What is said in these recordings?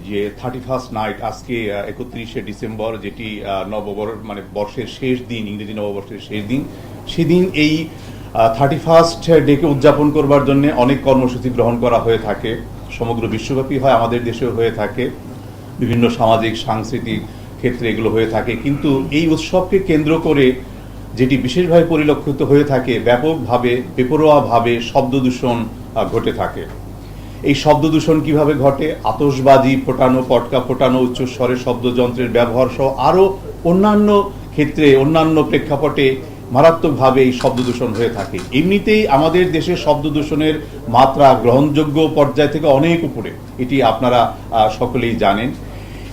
যে 31st night আজকে 31শে December, যেটি বর্ষের শেষ দিন, ইংরেজি নববর্ষের শেষ দিন, সেদিন এই 31st ডেকে উদযাপন করবার জন্য অনেক কর্মসূচি গ্রহণ করা হয়ে থাকে। সমগ্র বিশ্বব্যাপী হয়, আমাদের দেশেও হয়ে থাকে, বিভিন্ন সামাজিক সাংস্কৃতিক ক্ষেত্রে এগুলো হয়ে থাকে। কিন্তু এই উৎসবকে কেন্দ্র করে যেটি বিশেষভাবে পরিলক্ষিত হয়ে থাকে, ব্যাপকভাবে বেপরোয়াভাবে শব্দ দূষণ ঘটে থাকে। এই শব্দ দূষণ কিভাবে ঘটে? আতশবাজি ফোটানো, পটকা ফোটানো, উচ্চস্বরের শব্দযন্ত্রের ব্যবহার সহ আরও অন্যান্য ক্ষেত্রে, অন্যান্য প্রেক্ষাপটে মারাত্মকভাবে এই শব্দ দূষণ হয়ে থাকে। এমনিতেই আমাদের দেশের শব্দ দূষণের মাত্রা গ্রহণযোগ্য পর্যায় থেকে অনেক উপরে, এটি আপনারা সকলেই জানেন।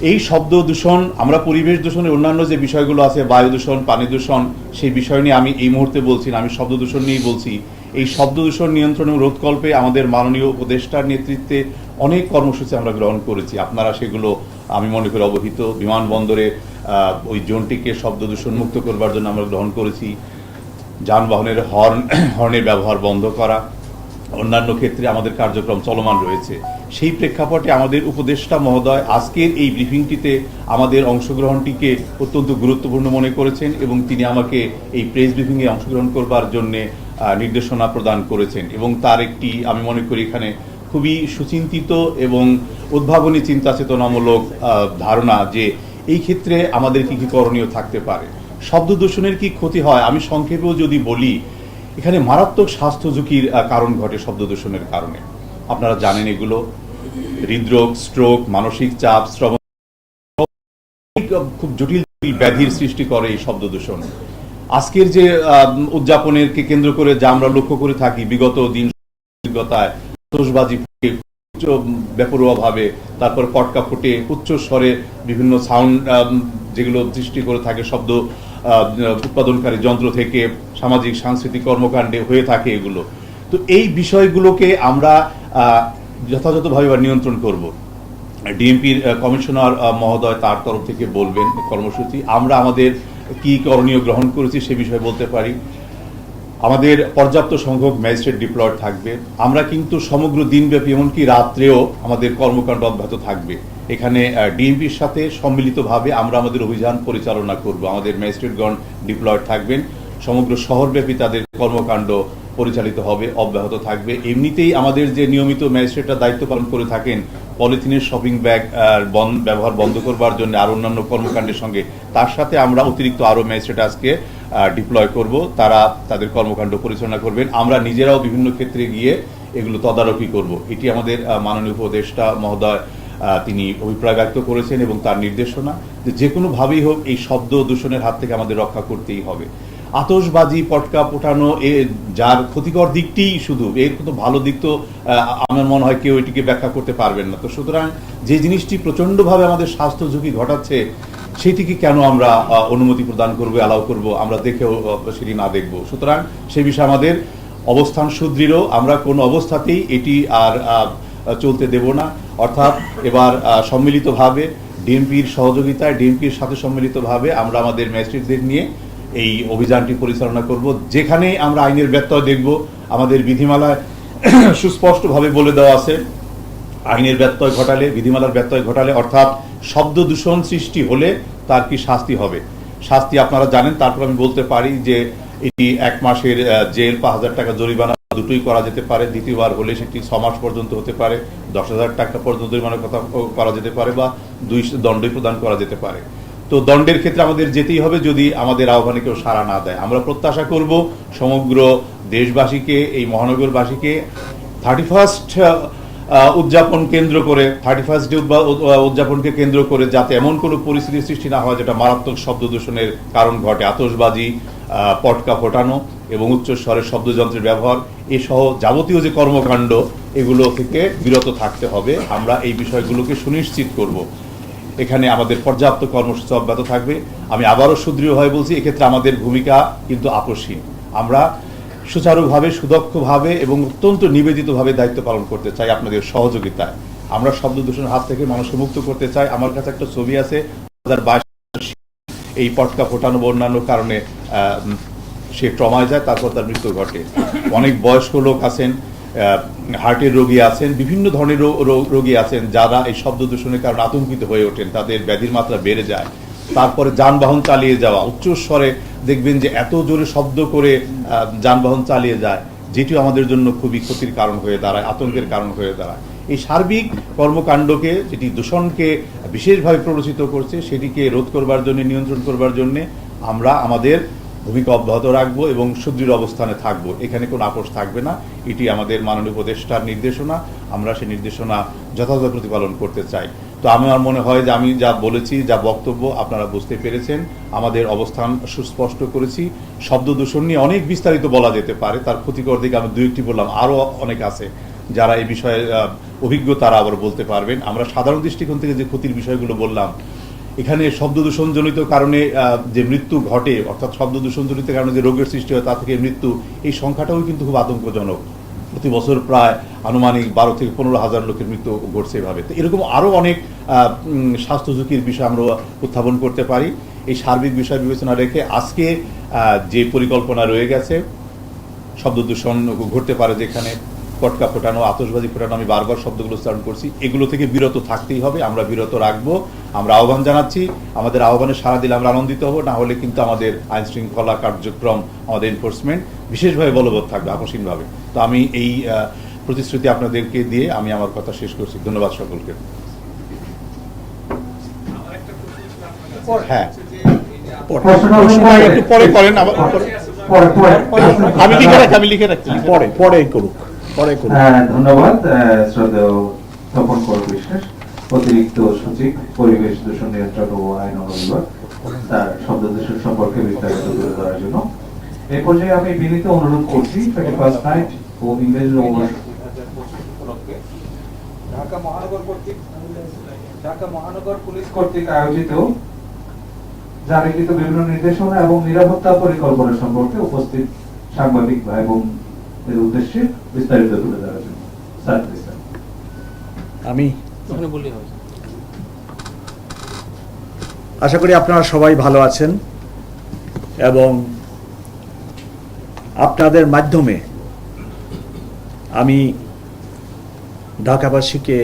এই শব্দ দূষণ, আমরা পরিবেশ দূষণের অন্যান্য যে বিষয়গুলো আছে, বায়ু দূষণ, পানি দূষণ, সেই বিষয় নিয়ে আমি এই মুহূর্তে বলছি না, আমি শব্দ দূষণ নিয়েই বলছি। এই শব্দ দূষণ নিয়ন্ত্রণ ও রোধকল্পে আমাদের মাননীয় উপদেষ্টার নেতৃত্বে অনেক কর্মসূচি আমরা গ্রহণ করেছি। আপনারা সেগুলো আমি মনে করি অবহিত। বিমানবন্দরে ওই জোনটিকে শব্দ দূষণ মুক্ত করবার জন্য আমরা গ্রহণ করেছি। যানবাহনের হর্নের ব্যবহার বন্ধ করা, অন্যান্য ক্ষেত্রে আমাদের কার্যক্রম চলমান রয়েছে। সেই প্রেক্ষাপটে আমাদের উপদেষ্টা মহোদয় আজকের এই ব্রিফিংটিতে আমাদের অংশগ্রহণটিকে অত্যন্ত গুরুত্বপূর্ণ মনে করেছেন এবং তিনি আমাকে এই প্রেস ব্রিফিংয়ে অংশগ্রহণ করবার জন্যে নির্দেশনা প্রদান করেছেন। এবং তার একটি, আমি মনে করি এখানে খুবই সুচিন্তিত এবং উদ্ভাবনী চিন্তা চেতনামূলক ধারণা যে এই ক্ষেত্রে আমাদের কি কি করণীয় থাকতে পারে। শব্দ দূষণের কি ক্ষতি হয় আমি সংক্ষেপেও যদি বলি, এখানে মারাত্মক স্বাস্থ্য ঝুঁকির কারণ ঘটে শব্দ দূষণের কারণে। আপনারা জানেন এগুলো হৃদরোগ, স্ট্রোক, মানসিক চাপ, শ্রবণ, খুব জটিল ব্যাধির সৃষ্টি করে এই শব্দ দূষণ। আজকের যে উদযাপনের কে কেন্দ্র করে যা আমরা লক্ষ্য করে থাকি বিগত দিন, অভিজ্ঞতায় আতশবাজি বেপরোয়া ভাবে, তারপর পটকা ফুটে উচ্চ স্বরে বিভিন্ন সাউন্ড যেগুলো সৃষ্টি করে থাকে শব্দ উৎপাদনকারী যন্ত্র থেকে, সামাজিক সাংস্কৃতিক কর্মকাণ্ডে হয়ে থাকে এগুলো। তো এই বিষয়গুলোকে আমরা যথাযথভাবে নিয়ন্ত্রণ করব। ডিএমপির কমিশনার মহোদয় তার তরফ থেকে বলবেন কর্মসূচি। আমরা আমাদের কি করণীয় গ্রহণ করেছি সে বিষয়ে বলতে পারি। আমাদের পর্যাপ্ত সংখ্যক ম্যাজিস্ট্রেট ডিপ্লয়েড থাকবে। আমরা কিন্তু সমগ্র দিনব্যাপী, এমনকি রাত্রেও আমাদের কর্মকাণ্ড অব্যাহত থাকবে। এখানে ডিএমপির সাথে সম্মিলিতভাবে আমরা আমাদের অভিযান পরিচালনা করব। আমাদের ম্যাজিস্ট্রেটগণ ডিপ্লয়েড থাকবেন, সমগ্র শহরব্যাপী তাদের কর্মকাণ্ড পরিচালিত হবে, অব্যাহত থাকবে। এমনিতেই আমাদের যে নিয়মিত ম্যাজিস্ট্রেটরা দায়িত্ব পালন করে থাকেন পলিথিনের শপিং ব্যাগ ব্যবহার বন্ধ করবার জন্য আর অন্যান্য কর্মকাণ্ডের সঙ্গে, তার সাথে আমরা অতিরিক্ত আরও ম্যাজিস্ট্রেট আজকে ডিপ্লয় করব। তারা তাদের কর্মকাণ্ড পরিচালনা করবেন। আমরা নিজেরাও বিভিন্ন ক্ষেত্রে গিয়ে এগুলো তদারকি করব। এটি আমাদের মাননীয় উপদেষ্টা মহোদয় তিনি অভিপ্রায় ব্যক্ত করেছেন এবং তার নির্দেশনা যে কোনোভাবেই হোক এই শব্দ দূষণের হাত থেকে আমাদের রক্ষা করতেই হবে। আতশবাজি, পটকা ফোটানো যার ক্ষতিকর দিকটি শুধু, এর কোনো ভালো দিক তো আমার মনে হয় কেউ এটিকে ব্যাখ্যা করতে পারবেন না। তো সুতরাং যে জিনিসটি প্রচণ্ডভাবে আমাদের স্বাস্থ্য ঝুঁকি ঘটাচ্ছে সেটিকে কেন আমরা অনুমতি প্রদান করবো, অ্যালাউ করবো, আমরা দেখেও সেটি না দেখব। সুতরাং সে বিষয়ে আমাদের অবস্থান সুদৃঢ়। আমরা কোনো অবস্থাতেই এটি আর চলতে দেব না। অর্থাৎ এবার সম্মিলিতভাবে ডিএমপির সহযোগিতায়, ডিএমপির সাথে সম্মিলিতভাবে আমরা আমাদের ম্যাজিস্ট্রেটদের নিয়ে এই অভিযানটি পরিচালনা করব। যেখানে আমরা আইনের ব্যত্যয় দেখব, আমাদের বিধিমালায় সুস্পষ্টভাবে বলে দেওয়া আছে আইনের ব্যত্যয় ঘটালে, বিধিমালার ব্যত্যয় ঘটালে, অর্থাৎ শব্দ দূষণ সৃষ্টি হলে তার কি শাস্তি হবে। শাস্তি আপনারা জানেন। তারপর আমি বলতে পারি যে এটি 1 মাসের জেল, 5,000 টাকা জরিমানা, দুটোই করা যেতে পারে। দ্বিতীয়বার হলে সেটি 6 মাস পর্যন্ত হতে পারে, 10,000 টাকা পর্যন্ত জরিমানার কথা করা যেতে পারে, বা 2 দণ্ডই প্রদান করা যেতে পারে। তো দণ্ডের ক্ষেত্রে আমাদের যেতেই হবে যদি আমাদের আহ্বানে কেউ সাড়া না দেয়। আমরা প্রত্যাশা করব সমগ্র দেশবাসীকে, এই মহানগরবাসীকে 31st উদযাপন কেন্দ্র করে, 31st ডে উদযাপনকে কেন্দ্র করে যাতে এমন কোনো পরিস্থিতির সৃষ্টি না হয় যেটা মারাত্মক শব্দ দূষণের কারণ ঘটে। আতশবাজি, পটকা ফোটানো এবং উচ্চস্বরের শব্দযন্ত্রের ব্যবহার এসহ যাবতীয় যে কর্মকাণ্ড, এগুলো থেকে বিরত থাকতে হবে। আমরা এই বিষয়গুলোকে সুনিশ্চিত করব। এখানে আমাদের পর্যাপ্ত কর্মসূচি অব্যাহত থাকবে। আমি আবারও সুদৃঢ়ভাবে বলছি, এক্ষেত্রে আমাদের ভূমিকা কিন্তু আপসহীন। আমরা সুচারুভাবে, সুদক্ষভাবে এবং অত্যন্ত নিবেদিতভাবে দায়িত্ব পালন করতে চাই আপনাদের সহযোগিতায়। আমরা শব্দ দূষণের হাত থেকে মানুষকে মুক্ত করতে চাই। আমার কাছে একটা ছবি আছে 2022 এই পটকা ফোটানো বা অন্যান্য কারণে সে ট্রমায় যায়, তারপর তার মৃত্যু ঘটে। অনেক বয়স্ক লোক আছেন, হার্টের রোগী আছেন, বিভিন্ন ধরনের রোগী আছেন যারা এই শব্দ দূষণের কারণে আতঙ্কিত হয়ে ওঠেন, তাদের ব্যাধির মাত্রা বেড়ে যায়। তারপরে যানবাহন চালিয়ে যাওয়া, উচ্চস্বরে দেখবেন যে এত জোরে শব্দ করে যানবাহন চালিয়ে যায়, যেটিও আমাদের জন্য খুবই ক্ষতির কারণ হয়ে দাঁড়ায়, আতঙ্কের কারণ হয়ে দাঁড়ায়। এই সার্বিক কর্মকাণ্ডকে, যেটি দূষণকে বিশেষভাবে প্ররোচিত করছে, সেটিকে রোধ করবার জন্য, নিয়ন্ত্রণ করবার জন্য আমরা আমাদের ভূমিকা অব্যাহত রাখবো এবং সুদৃঢ় অবস্থানে থাকবো। এখানে কোনো আপোষ থাকবে না। এটি আমাদের মাননীয় উপদেষ্টার নির্দেশনা, আমরা সেই নির্দেশনা যথাযথ প্রতিপালন করতে চাই। তো আমার মনে হয় যে আমি যা বলেছি, যা বক্তব্য আপনারা বুঝতে পেরেছেন, আমাদের অবস্থান সুস্পষ্ট করেছি। শব্দ দূষণ নিয়ে অনেক বিস্তারিত বলা যেতে পারে, তার ক্ষতিকর দিকে আমি 2-1টি বললাম, আরও অনেক আছে যারা এই বিষয়ে অভিজ্ঞ, তারা আবার বলতে পারবেন। আমরা সাধারণ দৃষ্টিকোণ থেকে যে ক্ষতির বিষয়গুলো বললাম, এখানে শব্দ দূষণজনিত কারণে যে মৃত্যু ঘটে, অর্থাৎ শব্দ দূষণজনিত কারণে যে রোগের সৃষ্টি হয় তা থেকে মৃত্যু, এই সংখ্যাটাও কিন্তু খুব আতঙ্কজনক। প্রতি বছর প্রায় আনুমানিক 12 থেকে 15 হাজার লোকের মৃত্যু ঘটছে এভাবে। তো এরকম আরও অনেক স্বাস্থ্য ঝুঁকির বিষয় আমরা উত্থাপন করতে পারি। এই সার্বিক বিষয় বিবেচনা রেখে আজকে যে পরিকল্পনা রয়ে গেছে, শব্দ দূষণ ঘটতে পারে যেখানে, পটকা ফোটানো, আতশবাজি ফোটানো, আমি বারবার শব্দগুলো উচ্চারণ করছি, এগুলো থেকে বিরত থাকতেই হবে। আমরা বিরত রাখবো, আমরা আহ্বান জানাচ্ছি। আমাদের আহ্বানে সাড়া দিলে আমরা আনন্দিত হব, না হলে কিন্তু আমাদের আইন শৃঙ্খলা কার্যক্রম, আমাদের এনফোর্সমেন্ট বিশেষভাবে বলবৎ থাকবে, আকস্মিকভাবে। তো আমি এই প্রতিশ্রুতি আপনাদেরকে দিয়ে আমি আমার কথা শেষ করছি। ধন্যবাদ সকলকে। হ্যাঁ, একটু পরে করেন, আমি লিখে রাখছি, পরে করুক। ধন্যবাদ শ্রদ্ধেয় তপন কর বিশ্বাস, অতিরিক্ত সচিব, পরিবেশ দূষণ নিয়ন্ত্রণ ও আইন বিভাগ, তার শব্দ দূষণ সম্পর্কে বিস্তারিত তুলে ধরার জন্য। এই পর্যায়ে আমি বিনীত অনুরোধ করছি, 31st নাইট ও ইংরেজি ঢাকা মহানগর পুলিশ কর্তৃক আয়োজিত জারিকৃত বিভিন্ন নির্দেশনা এবং নিরাপত্তা পরিকল্পনা সম্পর্কে উপস্থিত সাংবাদিক ভাই এবং এর উদ্দেশ্যে বিস্তারিত তুলে ধরার জন্য আমি আশা করি আপনারা সবাই ভালো আছেন এবং আপনাদের মাধ্যমে আমি ঢাকাবাসীকে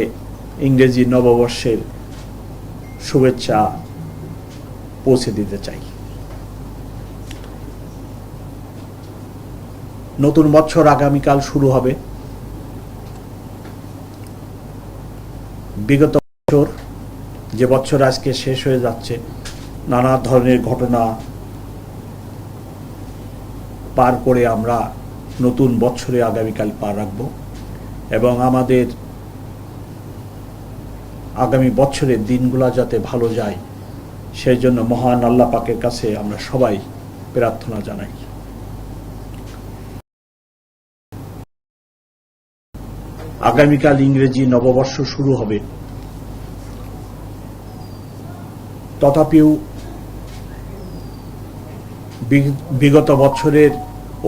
ইংরেজি নববর্ষের শুভেচ্ছা পৌঁছে দিতে চাই। নতুন বছর আগামীকাল শুরু হবে। বিগত বছর, যে বছর আজকে শেষ হয়ে যাচ্ছে, নানা ধরনের ঘটনা পার করে আমরা নতুন বছরে আগামীকাল পা রাখব এবং আমাদের আগামী বছরের দিনগুলো যাতে ভালো যায় সেই জন্য মহান আল্লাহ পাকের কাছে আমরা সবাই প্রার্থনা জানাই। আগামীকাল ইংরেজি নববর্ষ শুরু হবে, তথাপিও বিগত বছরের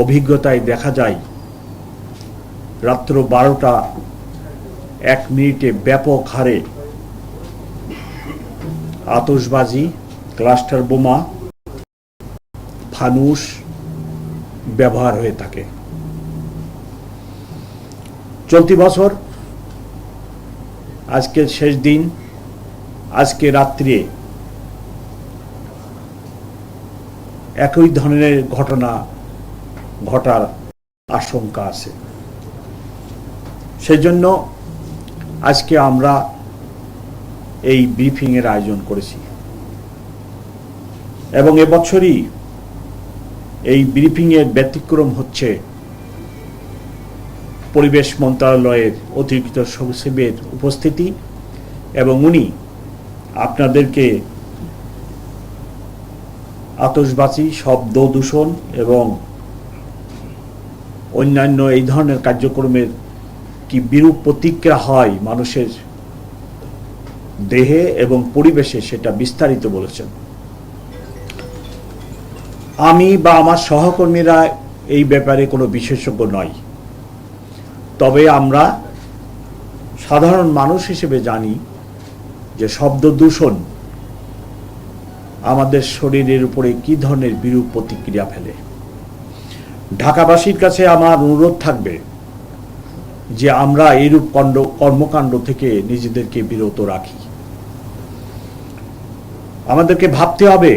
অভিজ্ঞতায় দেখা যায় রাত্র 12টা 1 মিনিটে ব্যাপক হারে আতশবাজি, ক্লাস্টার বোমা, ফানুস ব্যবহার হয়ে থাকে। চলতি বছর আজকের শেষ দিন, আজকে রাত্রে একই ধরনের ঘটনা ঘটার আশঙ্কা আছে। সেজন্য আজকে আমরা এই ব্রিফিং এর আয়োজন করেছি এবং এবছরই এই ব্রিফিং এর ব্যতিক্রম হচ্ছে পরিবেশ মন্ত্রণালয়ের অতিরিক্ত সচিবের উপস্থিতি এবং উনি আপনাদেরকে আতশবাজি, শব্দ দূষণ এবং অন্যান্য এই ধরনের কার্যক্রমের কি বিরূপ প্রতিক্রিয়া হয় মানুষের দেহে এবং পরিবেশে, সেটা বিস্তারিত বলেছেন। আমি বা আমার সহকর্মীরা এই ব্যাপারে কোনো বিশেষজ্ঞ নয়, তবে আমরা সাধারণ মানুষ হিসেবে জানি যে শব্দ দূষণ আমাদের শরীরের উপরে কি ধরনের বিরূপ প্রতিক্রিয়া ফেলে। ঢাকাবাসীর কাছে আমার অনুরোধ থাকবে যে আমরা এইরূপ কর্মকাণ্ড থেকে নিজেদেরকে বিরত রাখি। আমাদেরকে ভাবতে হবে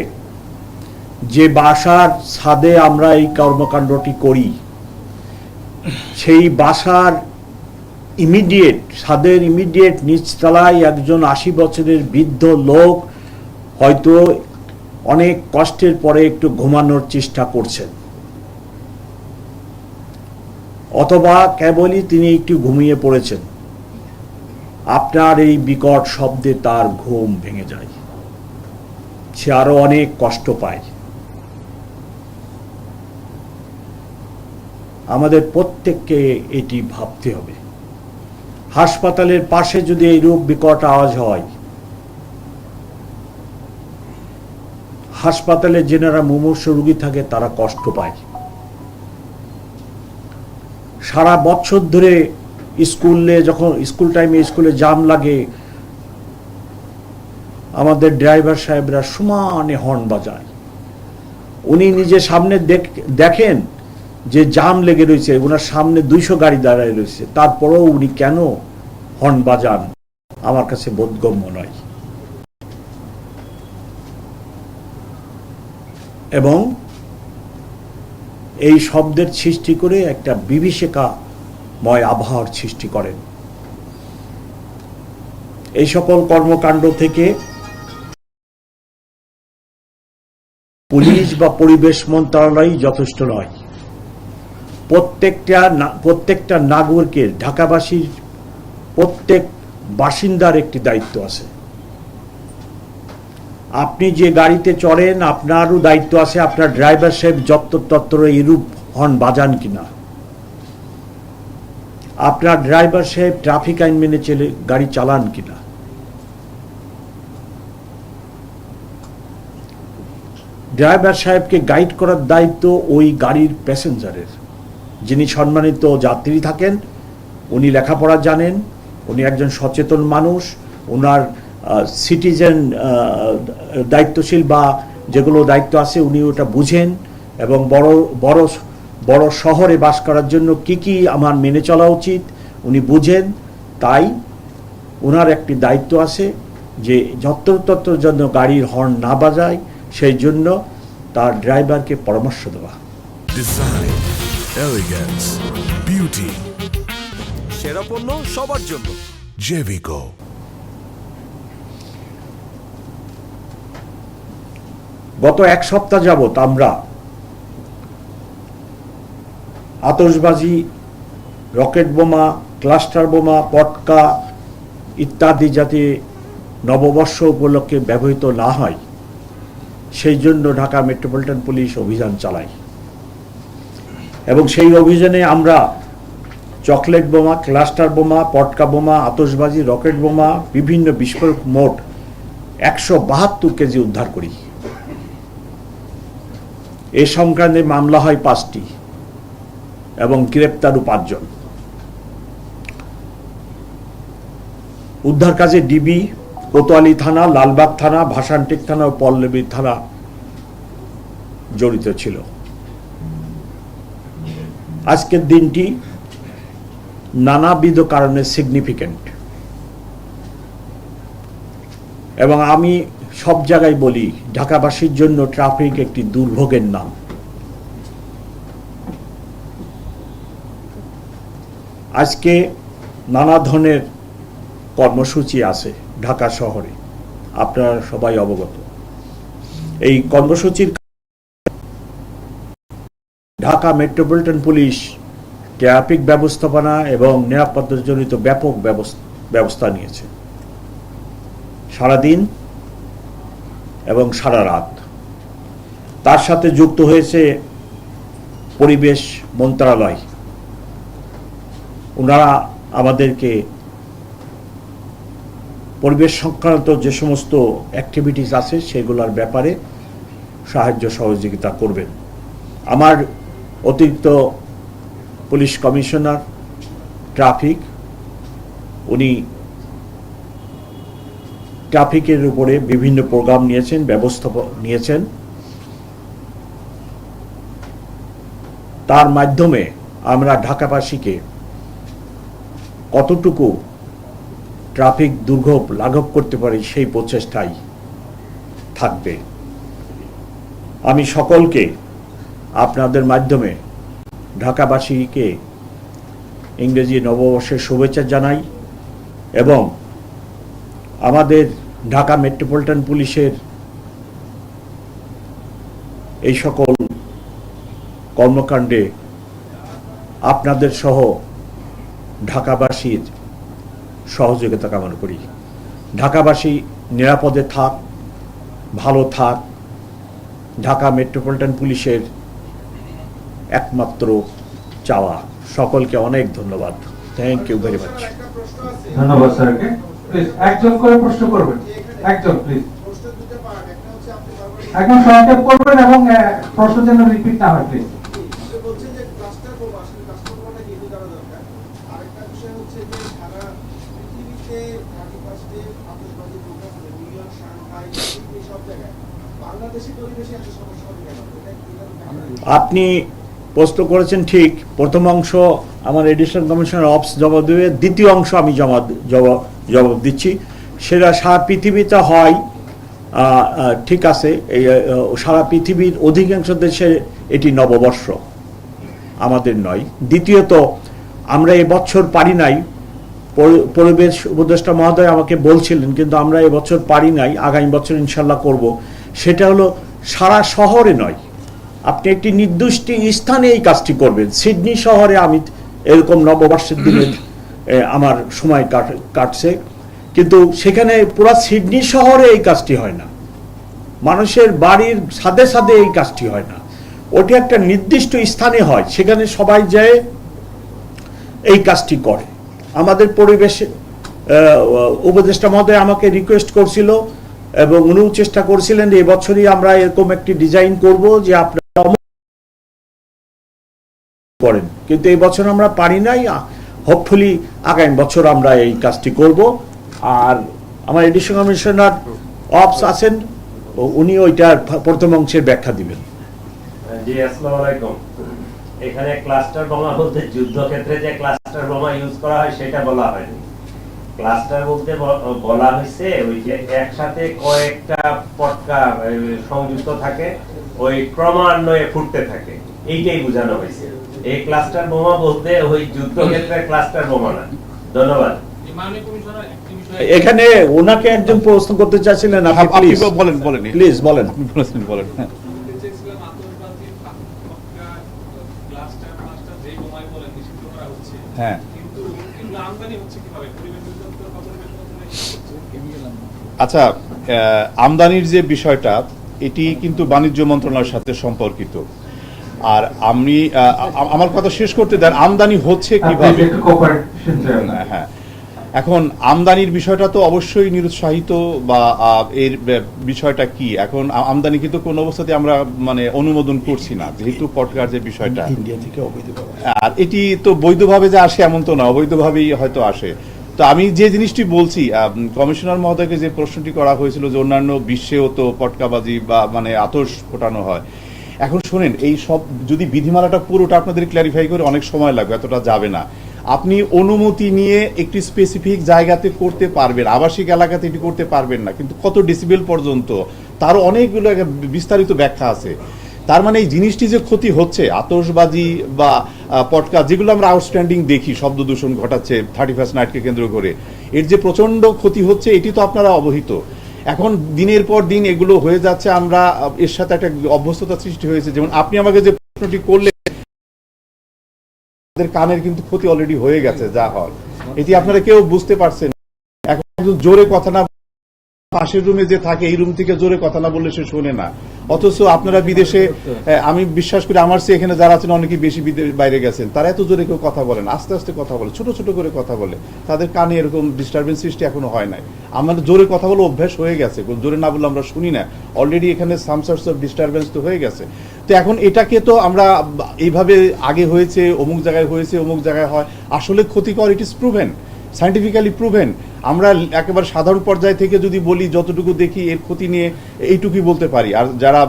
যে বাসার ছাদে আমরা এই কর্মকাণ্ডটি করি, সেই বাসার ছাদের ইমিডিয়েট নিচতলায় একজন 80 বছরের বৃদ্ধ লোক হয়তো অনেক কষ্টের পরে একটু ঘুমানোর চেষ্টা করছেন, অথবা কেবলই তিনি একটু ঘুমিয়ে পড়েছেন। আপনার এই বিকট শব্দে তার ঘুম ভেঙে যায়, সে আরো অনেক কষ্ট পায়। আমাদের প্রত্যেককে এটি ভাবতে হবে। হাসপাতালের পাশে যদি এইরূপ বিকট আওয়াজ হয়, হাসপাতালে যেনারা মুমূর্ষু রোগী থাকে তারা কষ্ট পায়। সারা বছর ধরে যখন স্কুল টাইমে স্কুলে জ্যাম লাগে, আমাদের ড্রাইভার সাহেবরা সমানে হর্ন বাজায়। উনি নিজে সামনে দেখেন যে জ্যাম লেগে রয়েছে, ওনার সামনে 200 গাড়ি দাঁড়ায় রয়েছে, তারপরেও উনি কেন হর্ন বাজান আমার কাছে বোধগম্য নয়। এবং এই শব্দের সৃষ্টি করে একটা বিভীষিকাময় আবহাওয়ার সৃষ্টি করেন। এই সকল কর্মকাণ্ড থেকে পুলিশ বা পরিবেশ মন্ত্রণালয় যথেষ্ট নয়। প্রত্যেকটা নাগরিকের, ঢাকাবাসীর প্রত্যেক বাসিন্দার একটি দায়িত্ব আছে। আপনি যে গাড়িতে চড়েন আপনারও দায়িত্ব আছে আপনার ড্রাইভার সাহেব যত্র এরূপ হর্ন বাজান কিনা। আপনার ড্রাইভার সাহেব ট্রাফিক আইন মেনে গাড়ি চালান কিনা। ড্রাইভার সাহেবকে গাইড করার দায়িত্ব ওই গাড়ির প্যাসেঞ্জারের। যিনি সম্মানিত যাত্রী থাকেন, উনি লেখাপড়া জানেন, উনি একজন সচেতন মানুষ, ওনার সিটিজেন দায়িত্বশীল বা যেগুলো দায়িত্ব আছে উনি ওটা বুঝেন, এবং বড় শহরে বাস করার জন্য কি আমার মেনে চলা উচিত উনি বুঝেন। তাই ওনার একটি দায়িত্ব আছে যে যত্র জন্য গাড়ির হর্ন না বাজায়, সেই জন্য তার ড্রাইভারকে পরামর্শ দেওয়া। ডিজাইন, এলিগেন্স, বিউটি, সেরা পণ্য সবার জন্য জেভিকো। গত 1 সপ্তাহ যাবত আমরা আতশবাজি, রকেট বোমা, ক্লাস্টার বোমা, পটকা ইত্যাদি যাতে নববর্ষ উপলক্ষে ব্যবহৃত না হয় সেই জন্য ঢাকা মেট্রোপলিটন পুলিশ অভিযান চালায়। এবং সেই অভিযানে আমরা চকলেট বোমা, ক্লাস্টার বোমা, পটকা বোমা, আতশবাজি, রকেট বোমা, বিভিন্ন বিস্ফোরক মোট 172 কেজি উদ্ধার করি। এ সংক্রান্তে মামলা হয় 5টি এবং গ্রেপ্তারও 5 জন। উদ্ধার কাজে ডিবি, কোতোয়ালি থানা, লালবাগ থানা, ভাসানটেক থানা ও পল্লবী থানা জড়িত ছিল। আজকের দিনটি নানাবিধ কারণে সিগনিফিক্যান্ট, এবং আমি সব জায়গায় বলি ঢাকাবাসীর জন্য ট্রাফিক একটি দুর্ভোগের নাম। আজকে নানা ধরনের কর্মসূচি আছে ঢাকা শহরে, আপনারা সবাই অবগত। এই কর্মসূচির ঢাকা মেট্রোপলিটন পুলিশ ট্রাফিক ব্যবস্থাপনা এবং নিরাপত্তাজনিত ব্যাপক ব্যবস্থা নিয়েছে। সারাদিন এবং সারা রাত। তার সাথে যুক্ত হয়েছে পরিবেশ মন্ত্রণালয়। ওনারা আমাদেরকে পরিবেশ সংক্রান্ত যে সমস্ত অ্যাক্টিভিটিস আছে সেগুলোর ব্যাপারে সাহায্য সহযোগিতা করবেন। আমার অতিরিক্ত পুলিশ কমিশনার ট্রাফিক, উনি ট্রাফিকের উপরে বিভিন্ন প্রোগ্রাম নিয়েছেন, ব্যবস্থা নিয়েছেন। তার মাধ্যমে আমরা ঢাকাবাসীকে কতটুকু ট্রাফিক দুর্ভোগ লাঘব করতে পারি সেই প্রচেষ্টাই থাকবে। আমি সকলকে আপনাদের মাধ্যমে ঢাকাবাসীকে ইংরেজি নববর্ষের শুভেচ্ছা জানাই এবং আমাদের ঢাকা মেট্রোপলিটন পুলিশের এই সকল কর্মকাণ্ডে আপনাদের সহ ঢাকাবাসীর সহযোগিতা কামনা করি। ঢাকাবাসী নিরাপদে থাক, ভালো থাক, ঢাকা মেট্রোপলিটন পুলিশের একমাত্র চাওয়া। সকলকে অনেক ধন্যবাদ। Thank you very much. ধন্যবাদ স্যারকে। প্লিজ একজন করে প্রশ্ন করবেন, একজন প্লিজ একজন সংক্ষেপ করবেন এবং প্রশ্ন যেন রিপিট না হয় প্লিজ। আপনি প্রশ্ন করেছেন ঠিক। প্রথম অংশ আমার এডিশনাল কমিশনার অফিস জবাব দেবে, দ্বিতীয় অংশ আমি জবাব দিচ্ছি। সেটা সারা পৃথিবীতে হয়, ঠিক আছে। এই সারা পৃথিবীর অধিকাংশ দেশে এটি নববর্ষ, আমাদের নয়। দ্বিতীয়ত, আমরা এবছর পারি নাই, পরিবেশ উপদেষ্টা মহোদয় আমাকে বলছিলেন, কিন্তু আমরা এবছর পারি নাই, আগামী বছর ইনশাল্লাহ করব। সেটা হলো সারা শহরে নয়, আপনি একটি নির্দিষ্ট স্থানে এই কাজটি করবেন। সিডনি শহরে আমি এরকম নববর্ষের দিনে আমার সময় কাটছে, কিন্তু সেখানে পুরো সিডনি শহরে এই কাজটি হয় না, মানুষের বাড়ির ছাদে ছাদে এই কাজটি হয় না। ওটি একটা নির্দিষ্ট স্থানে হয়, সেখানে সবাই যায় এই কাজটি করে। আমাদের পরিবেশ উপদেষ্টা মহোদয় আমাকে রিকোয়েস্ট করছিল এবং উনিও চেষ্টা করছিলেন যে এবছরই আমরা এরকম একটি ডিজাইন করব যে আপনারা করেন, কিন্তু এই বছর আমরা পারি নাই। হোপফুলি আগামী বছর আমরা এই কাজটি করব। আর আমার এডিশনাল কমিশনার অফিস আছেন, উনি ওইটার প্রথম অংশের ব্যাখ্যা দিবেন। জি, আসসালামু আলাইকুম। এখানে ক্লাস্টার বোমা বলতে যুদ্ধক্ষেত্রে যে ক্লাস্টার বোমা ইউজ করা হয় সেটা বলা হয়নি। ক্লাস্টার বলতে বলা হয়েছে ওই যে একসাথে কয়েকটা পটকা সংযুক্ত থাকে, ওই ক্রমান্বয়ে ফুটতে থাকে, এইটাই বোঝানো হয়েছে। এই ক্লাস্টার বোমা বলতে ওই যুদ্ধক্ষেত্রে ক্লাস্টার বোমা না। ধন্যবাদ। এখানে ওনাকে একজন প্রশ্ন করতে চাচ্ছিলেন, আপনি প্লিজ বলেন প্লিজ বলেন। বলেন। হ্যাঁ, হ্যাঁ। আচ্ছা, আমদানির যে বিষয়টা, এটি কিন্তু বাণিজ্য মন্ত্রণালয়ের সাথে সম্পর্কিত। আর আমি আমার কথা শেষ করতে দেন। আমদানি হচ্ছে কিভাবে? হ্যাঁ, এখন আমদানির বিষয়টা তো অবশ্যই নিরুৎসাহিত, বা এর বিষয়টা কি, এখন আমদানি কিন্তু কোন অবস্থাতে আমরা মানে অনুমোদন করছি না, যেহেতু পটকার যে বিষয়টা ইন্ডিয়া থেকে অবৈধভাবে, আর এটি তো বৈধভাবে যে আসে এমন তো না, অবৈধভাবেই হয়তো আসে। তো আমি যে জিনিসটি বলছি, কমিশনার মহোদয়কে যে প্রশ্নটি করা হয়েছিল যে অন্যান্য বিশ্বেও তো পটকাবাজি বা মানে আতশ ফোটানো হয়। এখন শোনেন, এই সব যদি বিধিমালাটা পুরোটা আপনাদের ক্ল্যারিফাই করে অনেক সময় লাগবে, এতটা যাবে না। আপনি অনুমতি নিয়ে একটি স্পেসিফিক জায়গাতে করতে পারবেন, আবাসিক এলাকাতে এটি করতে পারবেন না, কিন্তু কত ডেসিবেল পর্যন্ত তারও অনেকগুলো বিস্তারিত ব্যাখ্যা আছে। তার মানে এই জিনিসটি যে ক্ষতি হচ্ছে, আতশবাজি বা পটকা যেগুলো আমরা আউটস্ট্যান্ডিং দেখি, শব্দ দূষণ ঘটাচ্ছে 31st নাইটকে কেন্দ্র করে, এর যে প্রচন্ড ক্ষতি হচ্ছে এটি তো আপনারা অবহিত। এখন দিনের পর দিন এগুলো হয়ে যাচ্ছে, আমরা এর সাথে একটা অভ্যস্ততা সৃষ্টি হয়েছে। যেমন আপনি আমাকে যে প্রশ্নটি করলেন, কানের কিন্তু ক্ষতি অলরেডি হয়ে গেছে যা হয়, এটি আপনারা কেউ বুঝতে পারছেন। এখন জোরে কথা না, পাশের রুমে যে থাকে এই রুম থেকে জোরে কথা না বললে সে শোনে না। অথচ আপনারা বিদেশে, আমি বিশ্বাস করি আমার চেয়ে এখানে যারা আছেন অনেকে বেশি বাইরে গেছেন, তারা এত জোরে কেউ কথা বলেন, আস্তে আস্তে কথা বলে, ছোট ছোট করে কথা বলে, তাদের কানে এরকম ডিস্টারবেন্স সৃষ্টি এখনো হয় নাই। আমাদের জোরে কথা বলে অভ্যাস হয়ে গেছে, জোরে না বললে আমরা শুনি না, অলরেডি এখানে সাম সর্টস অফ ডিস্টারবেন্স তো হয়ে গেছে। তো এখন এটাকে তো আমরা এইভাবে আগে হয়েছে, অমুক জায়গায় হয়েছে, অমুক জায়গায় হয়, আসলে ক্ষতিকর, it is proven, scientifically proven. আমরা একেবারে সাধারণ পর্যায় থেকে যদি বলি, যতটুকু দেখি এর ক্ষতি নিয়ে এইটুকুই বলতে পারি। আর যারা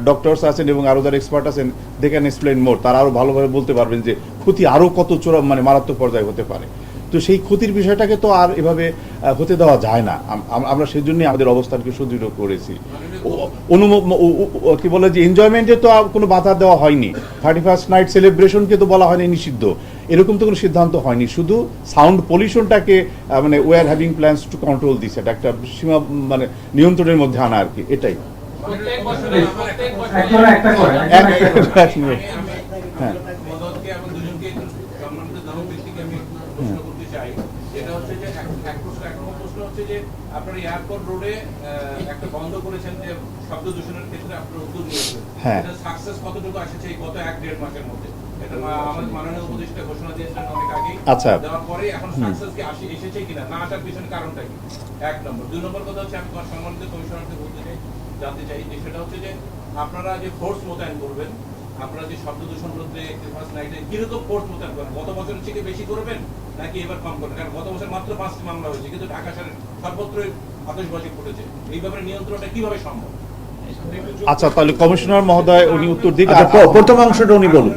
ডক্টরস আছেন এবং আরো যারা এক্সপার্ট আছেন, দে ক্যান এক্সপ্লেইন মোর, তারা আরো ভালোভাবে বলতে পারবেন যে ক্ষতি আরো কত চূড়া মানে মারাত্মক পর্যায়ে হতে পারে। তো সেই ক্ষতির বিষয়টাকে তো আর এভাবে হতে দেওয়া যায় না। আমরা সেই জন্যই আমাদের অবস্থানকে সুদৃঢ় করেছি। কি বলে যে এনজয়মেন্টে তো কোনো বাধা দেওয়া হয়নি, 31st নাইট সেলিব্রেশনকে তো বলা হয়নি নিষিদ্ধ, এরকম তো কোনো সিদ্ধান্ত হয়নি। শুধু সাউন্ড পলিউশনটাকে মানে we are having plans to control this, এটা একটা সীমা মানে নিয়ন্ত্রণের মধ্যে আনা আর কি, এটাই। হ্যাঁ, আপনার এয়ারপোর্ট রোডে একটা বন্ধ করেছেন যে শব্দ দূষণের ক্ষেত্রে আপনার উদ্যোগ নিয়েছেন, হ্যাঁ, এটা সাকসেস কতটুকু আসছে এই গত 1-1.5 মাসের মধ্যে? এটা আমাদের মাননীয় উপদেষ্টা ঘোষণা দিয়েছিলেন অনেক আগেই। আচ্ছা, দেওয়ার পরে এখন সাকসেস কি এসেছে কিনা, না আসার পিছনে কারণটা কি? 1 নম্বর। 2 নম্বর কথা হচ্ছে আমি সম্মানিত কমিশনারকে বলতে চাই, জানতে চাই যে সেটা হচ্ছে যে আপনারা যে ফোর্স মোতায়েন করবেন, আপনারা যে শব্দ দূষণ রোধে 31st নাইটে কিরকম ফোর্স মোতায়েন করেন? গত বছরের থেকে বেশি করবেন নাকি এবার কম করবেন? কারণ গত বছর মাত্র 5টি মামলা হয়েছে, কিন্তু ঢাকা শহরের সর্বত্রই আতশবাজি ফুটেছে। এই ব্যাপারে নিয়ন্ত্রণটা কিভাবে সম্ভব? আচ্ছা, তাহলে কমিশনার মহোদয় উনি উত্তর দিন। প্রথম অংশটা উনি বলুন,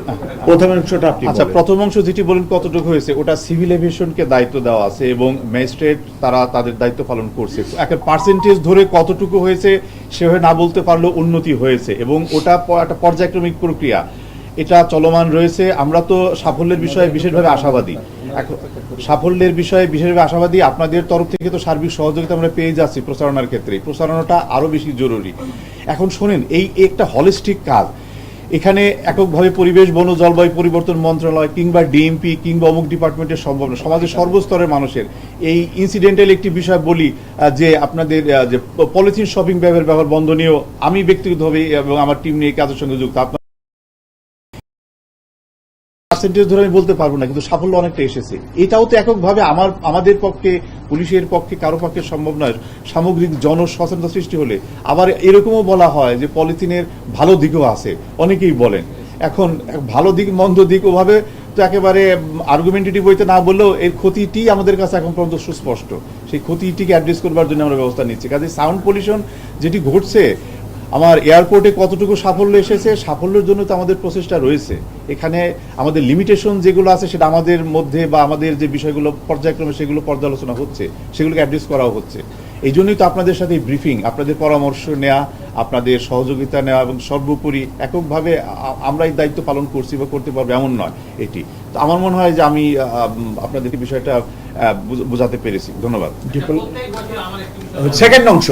প্রথম অংশটা আপনি আচ্ছা, বলেন। প্রথম অংশ যেটি বলেন কতটুকু হয়েছে, ওটা সিভিল এভিয়েশনকে দায়িত্ব দেওয়া আছে এবং ম্যাজিস্ট্রেট তারা তাদের দায়িত্ব পালন করছে। একটা পার্সেন্টেজ ধরে কতটুকু হয়েছে সেভাবে না বলতে পারলেও উন্নতি হয়েছে এবং ওটা একটা পর্যায়ক্রমিক প্রক্রিয়া, এটা চলমান রয়েছে। আমরা তো সাফল্যের বিষয়ে বিশেষভাবে আশাবাদী। সাফল্যের বিষয়ে বিশেষভাবে আশাবাদী। আপনাদের তরফ থেকে তো সার্বিক সহযোগিতা আমরা পেয়ে যাচ্ছি প্রচারণার ক্ষেত্রে, প্রচারণাটা আরো বেশি জরুরি। এখন শোনেন, এই একটা হলিস্টিক কাজ। এখানে এককভাবে পরিবেশ, বন, জলবায়ু পরিবর্তন মন্ত্রণালয় কিংবা ডিএমপি কিংবা অমুক ডিপার্টমেন্টের সম্ভব না। সমাজের সর্বস্তরের মানুষের এই ইনসিডেন্টাল একটি বিষয় বলি যে আপনাদের যে পলিথিন শপিং ব্যাগের ব্যবহার বন্ধ নিয়েও আমি ব্যক্তিগতভাবে এবং আমার টিম নিয়ে কাজের সঙ্গে যুক্ত। আপনার পার্সেন্টেজ ধরে আমি বলতে পারবো না, কিন্তু সাফল্য অনেকটা এসেছে। এটাও তো এককভাবে আমাদের পক্ষে, পুলিশের পক্ষে, কারো পক্ষে সম্ভব নয়। সামগ্রিক জনসচেতনতা সৃষ্টি হলে আবার এরকমও বলা হয় যে পলিথিনের ভালো দিকও আছে, অনেকেই বলেন। এখন ভালো দিক মন্দ দিক ওভাবে তো একেবারে আর্গুমেন্টেটিভ হইতে না বললেও এর ক্ষতিটি আমাদের কাছে এখন পর্যন্ত সুস্পষ্ট। সেই ক্ষতিটিকে অ্যাড্রেস করবার জন্য আমরা ব্যবস্থা নিচ্ছি। কাজে সাউন্ড পলিউশন যেটি ঘটছে, আমার এয়ারপোর্টে কতটুকু সাফল্য এসেছে, সাফল্যের জন্য তো আমাদের প্রচেষ্টা রয়েছে। এখানে আমাদের লিমিটেশন যেগুলো আছে সেটা আমাদের মধ্যে বা আমাদের যে বিষয়গুলো পর্যায়ক্রমে সেগুলো পর্যালোচনা হচ্ছে, সেগুলোকে অ্যাড্রেস করাও হচ্ছে। এই জন্যই তো আপনাদের সাথে ব্রিফিং, আপনাদের পরামর্শ নেওয়া, আপনাদের সহযোগিতা নেওয়া এবং সর্বোপরি এককভাবে আমরা এই দায়িত্ব পালন করছি বা করতে পারবো এমন নয় এটি। তো আমার মনে হয় যে আমি আপনাদেরকে বিষয়টা বোঝাতে পেরেছি। ধন্যবাদ। সেকেন্ড অংশ,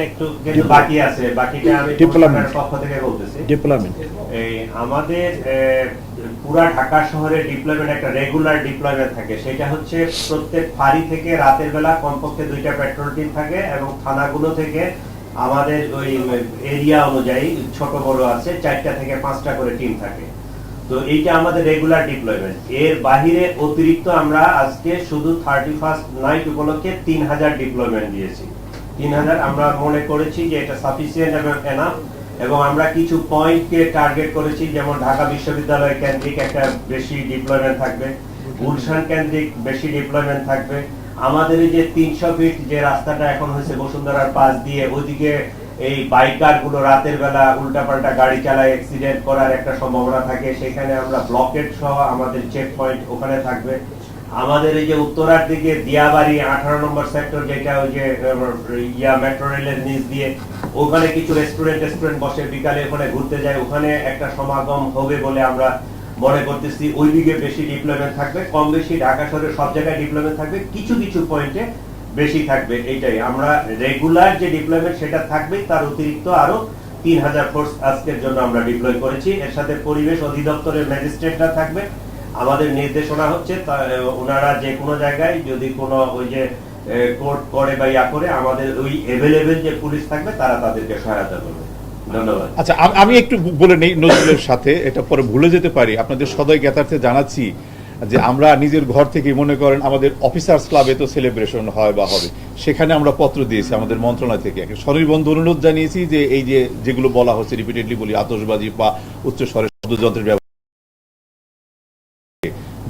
একটু কিন্তু বাকি আছে, বাকিটা আমি কমিশনারের পক্ষ থেকে বলতেছি। ডিপ্লয়মেন্ট এই আমাদের পুরা ঢাকা শহরে ডিপ্লয়মেন্ট একটা রেগুলার ডিপ্লয়মেন্ট থাকে, সেটা হচ্ছে প্রত্যেক ফাঁড়ি থেকে রাতের বেলা কমপক্ষে 2টা পেট্রোল টিম থাকে এবং থানাগুলো থেকে আমাদের ওই এরিয়া অনুযায়ী ছোট বড় আছে 4টা থেকে 5টা করে টিম থাকে। তো এইটা আমাদের রেগুলার ডিপ্লয়মেন্ট। এর বাহিরে অতিরিক্ত আমরা আজকে শুধু 31st নাইট উপলক্ষে 3000 ডিপ্লয়মেন্ট দিয়েছি। 3000 আমরা মনে করেছি যে এটা সাফিসিয়েন্ট এবং এনাফ, এবং আমরা কিছু পয়েন্টকে টার্গেট করেছি, যেমন ঢাকা বিশ্ববিদ্যালয় কেন্দ্রিক একটা বেশি ডিপ্লয়মেন্ট থাকবে, গুলশান কেন্দ্রিক বেশি ডিপ্লয়মেন্ট থাকবে। আমাদের এই যে 300 ফিট যে রাস্তাটা এখন হয়েছে বসুন্ধরার পাশ দিয়ে, ওইদিকে এই বাইকার গুলো রাতের বেলা উল্টাপাল্টা গাড়ি চালায় অ্যাক্সিডেন্ট করার একটা সম্ভাবনা থাকে, সেখানে আমরা ব্লকেট সহ আমাদের চেক পয়েন্ট ওখানে থাকবে। আমাদের এই যে উত্তরার দিকে দিয়াবাড়ি 18 নম্বর সেক্টর, যেটা ওই যে মেট্রো রেলের নিচ দিয়ে, ওখানে কিছু রেস্টুরেন্ট বসে, বিকালে ওখানে ঘুরতে যায়, ওখানে একটা সমাগম হবে বলে আমরা মনে করতেছি। ওইদিকে বেশি ডিপ্লয়মেন্ট থাকবে। কম বেশি ঢাকা শহরের সব জায়গায় ডিপ্লয়মেন্ট থাকবে, কিছু কিছু পয়েন্টে বেশি থাকবে। এইটাই আমরা রেগুলার যে ডিপ্লয়মেন্ট সেটা থাকবে, তার অতিরিক্ত আরো 3000 ফোর্স আজকের জন্য আমরা ডিপ্লয় করেছি। এর সাথে পরিবেশ অধিদপ্তরের ম্যাজিস্ট্রেটরা থাকবে। আমাদের নির্দেশনা হচ্ছে ওনারা যে কোনো জায়গায় যদি কোনো ওই যে কোর্ট করে বা ইয়া করে, আমাদের ওই এভেলেবেল যে পুলিশ থাকবে তারা তাদেরকে সহায়তা করবে। ধন্যবাদ। আচ্ছা, আমি একটু বলে নেই নজরুলের সাথে, এটা পরে ভুলে যেতে পারি। আপনাদের সদয় জ্ঞাতার্থে জানাচ্ছি যে আমরা নিজের ঘর থেকে মনে করেন আমাদের অফিসার্স ক্লাবে তো সেলিব্রেশন হয় বা হবে, সেখানে আমরা পত্র দিয়েছি আমাদের মন্ত্রণালয় থেকে স্বনির্বন্ধ অনুরোধ জানিয়েছি যে এই যে যেগুলো বলা হচ্ছে রিপিটেডলি বলি, আতশবাজি বা উচ্চ স্বরে শব্দযন্ত্রের ব্যবহার,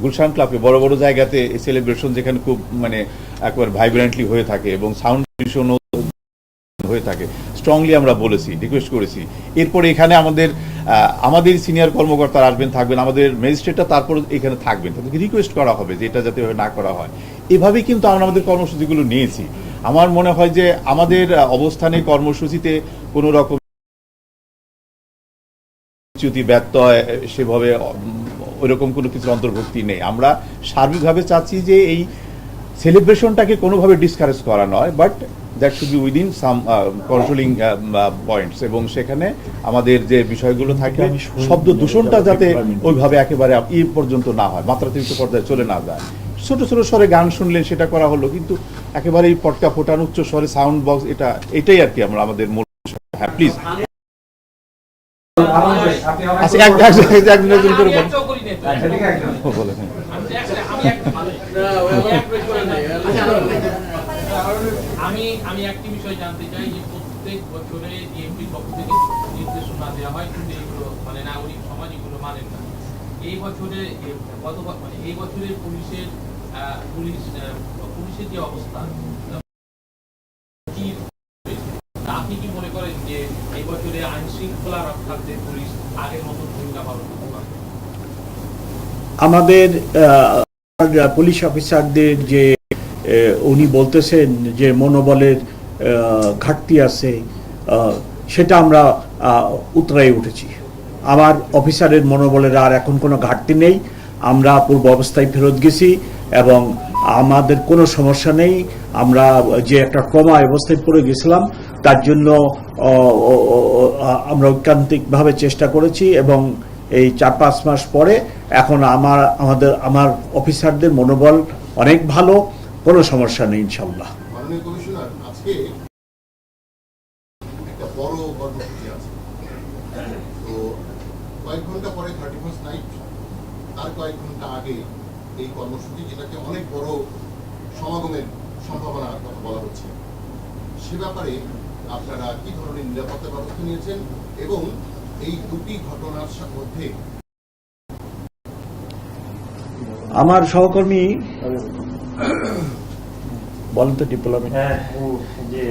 গুলশান ক্লাবে বড় বড় জায়গাতে এই সেলিব্রেশন যেখানে খুব মানে একবার ভাইব্রেন্টলি হয়ে থাকে এবং সাউন্ড পলিউশনও হয়ে থাকে, স্ট্রংলি আমরা বলেছি, রিকোয়েস্ট করেছি। এরপরে এখানে আমাদের সিনিয়র কর্মকর্তারা আসবেন, থাকবেন, আমাদের ম্যাজিস্ট্রেটটা তারপর এখানে থাকবেন, তাদেরকে রিকোয়েস্ট করা হবে যে এটা যাতে না করা হয়। এভাবেই কিন্তু আমরা আমাদের কর্মসূচিগুলো নিয়েছি। আমার মনে হয় যে আমাদের অবস্থানে কর্মসূচিতে কোনো রকম চ্যুতি ব্যত্যয় সেভাবে ওইরকম কোনো কিছু অন্তর্ভুক্তি নেই। আমরা সার্বিকভাবে চাচ্ছি যে এই সেলিব্রেশনটাকে কোনোভাবে ডিসকারেজ করা নয়, but that should be within some controlling points, এবং সেখানে আমাদের যে বিষয়গুলো থাকে শব্দ দূষণটা যাতে ওইভাবে একেবারে পর্যন্ত না হয়, মাত্রাতিরিক্ত পর্যায়ে চলে না যায়। ছোট ছোট স্বরে গান শুনলেন সেটা করা হলো, কিন্তু একেবারেই পটকা ফোটানো উচ্চ স্বরে সাউন্ড বক্স এটাই আর কি আমরা আমাদের মূল। হ্যাঁ প্লিজ, আচ্ছা একজন করে বলেন। আমি একটি বিষয় জানতে চাই যে প্রত্যেক বছরে ডিএমপির পক্ষ থেকে নির্দেশনা দেওয়া হয়, কিন্তু এগুলো মানে নাগরিক সমাজ এগুলো মানেন না। এই বছরে এই বছরের পুলিশের যে অবস্থা, আপনি কি মনে করেন যে এই বছরে আইন শৃঙ্খলা রক্ষার্থে পুলিশ আগের মতো ভূমিকা পালন করতে পারবে? আমাদের পুলিশ অফিসারদের যে উনি বলতেছেন যে মনোবলের ঘাটতি আছে, সেটা আমরা উতরাই উঠেছি। আমার অফিসারের মনোবলের আর এখন কোনো ঘাটতি নেই, আমরা পূর্ব অবস্থায় ফেরত গেছি এবং আমাদের কোনো সমস্যা নেই। আমরা যে একটা ট্রমা অবস্থায় পড়ে গেছিলাম তার জন্য আমরা ঐকান্তিকভাবে চেষ্টা করেছি, এবং এই 4-5 মাস পরে এখন আমার অফিসারদের মনোবল অনেক ভালো, কোনো সমস্যা নেই ইনশাল্লাহ। মাননীয় কমিশনার, আজকে একটা বড় কর্মসূচি আছে, তো কয়েক ঘন্টা পরে 31st নাইট, তার কয়েক ঘন্টা আগে এই কর্মসূচি, যেটাকে অনেক বড় সমাগমের সম্ভাবনার কথা বলা হচ্ছে, সে ব্যাপারে আপনারা কি ধরনের নিরাপত্তা ব্যবস্থা নিয়েছেন এবং এই দুটি ঘটনার মধ্যে? আমার সহকর্মী বলেন তো ডিপ্লোমেট। যে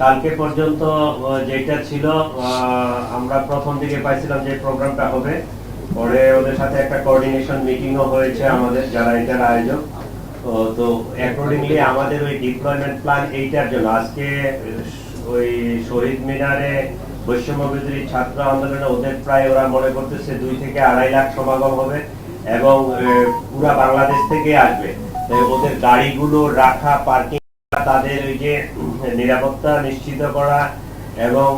কালকে পর্যন্ত যেটা ছিল, আমরা প্রথম দিকে পাইছিলাম যে প্রোগ্রামটা হবে, পরে ওদের সাথে একটা কোঅর্ডিনেশন মিটিংও হয়েছে আমাদের যারা এটার আয়োজক। তো অ্যাকর্ডিংলি আমাদের ওই ডিপ্লয়মেন্ট প্ল্যান এইটার জন্য আজকে ওই শহীদ মিনারে বৈষম্য বিরোধী ছাত্র আন্দোলনে ওদের প্রায় ওরা মনে করতেছে 2 থেকে 2.5 লাখ সমাগম হবে, এবং পুরা বাংলাদেশ থেকে আসবে। ওদের গাড়িগুলো রাখা, পার্কিং, তাদের ওই যে নিরাপত্তা নিশ্চিত করা, এবং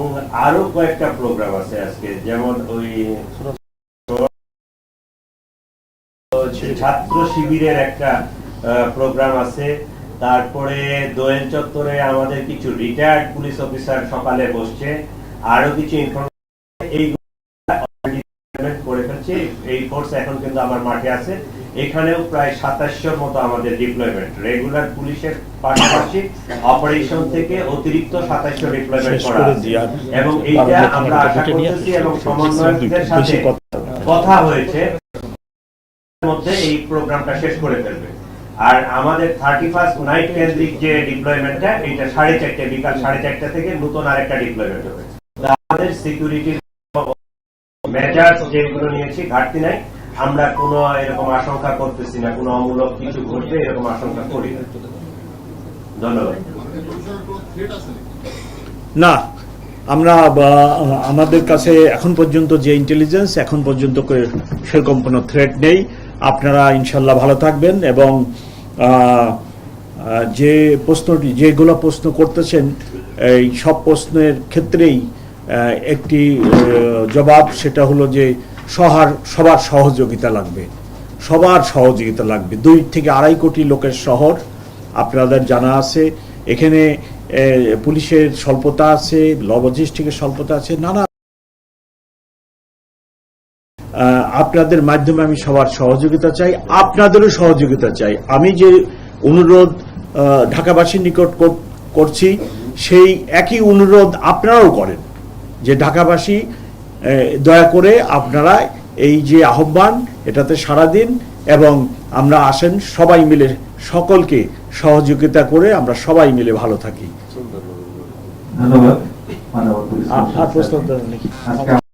আরো কয়েকটা প্রোগ্রাম আছে আজকে, যেমন ওই ছাত্র শিবিরের একটা প্রোগ্রাম আছে, তারপরে দোয়েল চত্বরে আমাদের কিছু রিটায়ার্ড পুলিশ অফিসার সকালে বসছে, আরো কিছু ইনফরমেশন করে ফেলছে। এই ফোর্স এখন কিন্তু আমার মাঠে আছে, এখানেও প্রায় 2700 মতো আমাদের ডিপ্লয়মেন্ট, রেগুলার পুলিশের পাশাপাশি অপারেশন থেকে অতিরিক্ত 2700 ডিপ্লয়মেন্ট করা আছে, এবং এইটা আমরা আশা করতেছি এবং সমন্বয়কদের সাথে কথা হয়েছে মধ্যে এই প্রোগ্রামটা শেষ করে ফেলবে। আর আমাদের 31st নাইট কেন্দ্রিক যে ডিপ্লয়মেন্টটা, এটা 4:30 বিকাল 4:30 থেকে নতুন আরেকটা ডিপ্লয়মেন্ট হবে। আমাদের সিকিউরিটি মেজার্স যেগুলো নিয়েছি ঘাটতি নাই, আমরা কোনো এরকম আশঙ্কা করতেছি না, কোনো অমূলক কিছু ঘটবে এরকম আশঙ্কা করি না। ধন্যবাদ। না, আমরা আমাদের কাছে এখন পর্যন্ত যে ইন্টেলিজেন্স, এখন পর্যন্ত সেরকম কোনো থ্রেট নেই। আপনারা ইনশাল্লাহ ভালো থাকবেন, এবং যে যেগুলো প্রশ্ন করতেছেন এই সব প্রশ্নের ক্ষেত্রেই একটি জবাব, সেটা হলো যে সবার সহযোগিতা লাগবে, 2 থেকে 2.5 কোটি লোকের শহর, আপনাদের জানা আছে। এখানে পুলিশের স্বল্পতা আছে, লজিস্টিকের স্বল্পতা আছে, নানা। আপনাদের মাধ্যমে আমি সবার সহযোগিতা চাই, আপনাদেরও সহযোগিতা চাই। আমি যে অনুরোধ ঢাকাবাসীর নিকট করছি, সেই একই অনুরোধ আপনারাও করেন, যে ঢাকাবাসী দয়া করে আপনারা এই যে আহ্বান, এটাতে সাড়া দিন এবং আমরা আসেন সবাই মিলে সকলকে সহযোগিতা করে আমরা সবাই মিলে ভালো থাকি। ধন্যবাদ মাননীয় পুলিশ আর প্রশ্ন কমিশনার। আজকে